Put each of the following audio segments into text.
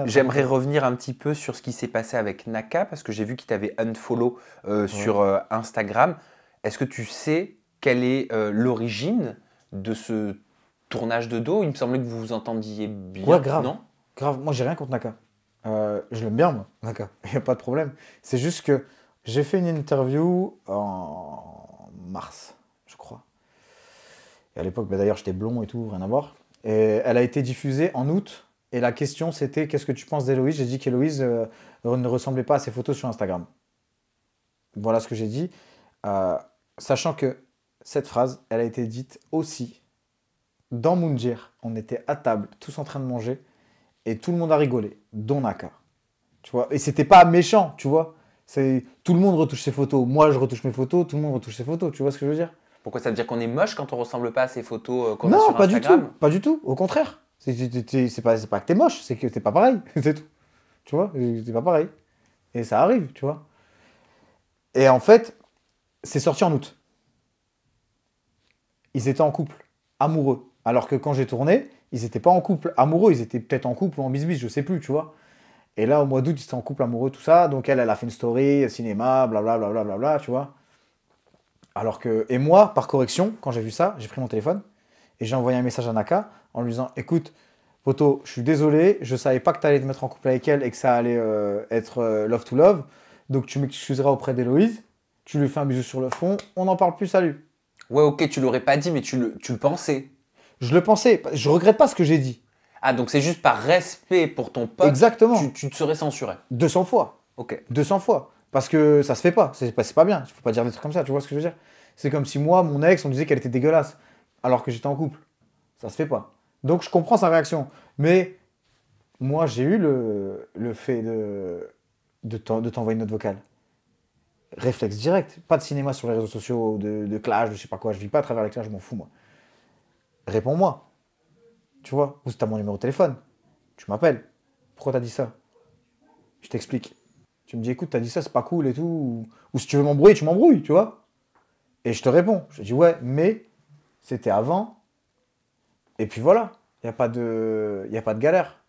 J'aimerais revenir un petit peu sur ce qui s'est passé avec Naka, parce que j'ai vu qu'il t'avait unfollow sur Instagram. Est-ce que tu sais quelle est l'origine de ce tournage de dos? Il me semblait que vous vous entendiez Ouais, bien, grave. non? Grave. Moi, j'ai rien contre Naka. Je l'aime bien, moi, Naka. Il n'y a pas de problème. C'est juste que j'ai fait une interview en mars, je crois. Et à l'époque, bah, d'ailleurs, j'étais blond et tout, rien à voir. Et elle a été diffusée en août. Et la question, c'était qu'est-ce que tu penses d'Héloïse? J'ai dit qu'Héloïse ne ressemblait pas à ses photos sur Instagram. Voilà ce que j'ai dit. Euh, Sachant que cette phrase, elle a été dite aussi dans Moundir. On était à table, tous en train de manger. Et tout le monde a rigolé, dont Naka. Tu vois? Et c'était pas méchant, tu vois? C'est tout le monde retouche ses photos. Moi, je retouche mes photos, tout le monde retouche ses photos. Tu vois ce que je veux dire? Pourquoi ça veut dire qu'on est moche quand on ressemble pas à ces photos qu'on a Non, sur pas du tout. Instagram? Pas du tout. Au contraire. C'est pas que t'es moche, c'est que t'es pas pareil. C'est tout. Tu vois? T'es pas pareil. Et ça arrive, tu vois? Et en fait, c'est sorti en août. Ils étaient en couple, amoureux. Alors que quand j'ai tourné, ils étaient pas en couple amoureux. Ils étaient peut-être en couple ou en bisbis, je sais plus, tu vois? Et là, au mois d'août, ils étaient en couple amoureux, tout ça. Donc elle a fait une story, cinéma, blablabla, blablabla, tu vois. Alors que, et moi, par correction, quand j'ai vu ça, j'ai pris mon téléphone et j'ai envoyé un message à Naka en lui disant, écoute, poto, je suis désolé, je savais pas que tu allais te mettre en couple avec elle et que ça allait être love to love. Donc tu m'excuseras auprès d'Héloïse, tu lui fais un bisou sur le front, on n'en parle plus, salut. Ouais, ok, tu l'aurais pas dit, mais tu le pensais. Je le pensais, je regrette pas ce que j'ai dit. Ah, donc c'est juste par respect pour ton pote, Exactement. tu te serais censuré. 200 fois. Ok. 200 fois. Parce que ça se fait pas. C'est pas bien. Il faut pas dire des trucs comme ça. Tu vois ce que je veux dire? C'est comme si moi, mon ex, on disait qu'elle était dégueulasse. Alors que j'étais en couple. Ça se fait pas. Donc je comprends sa réaction. Mais moi, j'ai eu le fait de t'envoyer une note vocale. Réflexe direct. Pas de cinéma sur les réseaux sociaux, de clash, de je sais pas quoi. Je vis pas à travers les clashs, je m'en fous, moi. Réponds-moi. Tu vois? Ou si t'as mon numéro de téléphone. Tu m'appelles. Pourquoi t'as dit ça? Je t'explique. Tu me dis, écoute, t'as dit ça, c'est pas cool et tout. Ou si tu veux m'embrouiller, tu m'embrouilles, tu vois. Et je te réponds. Je te dis, ouais, mais c'était avant. Et puis voilà. Il n'y a pas de galère.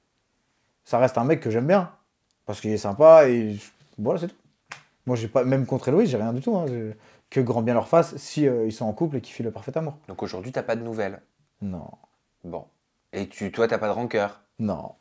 Ça reste un mec que j'aime bien. Parce qu'il est sympa et voilà, c'est tout. Moi, j'ai pas, même contre Héloïse, j'ai rien du tout, hein. Que grand bien leur fasse si ils sont en couple et qu'ils filent le parfait amour. Donc aujourd'hui, t'as pas de nouvelles. Non, Bon. Et toi, t'as pas de rancœur. non.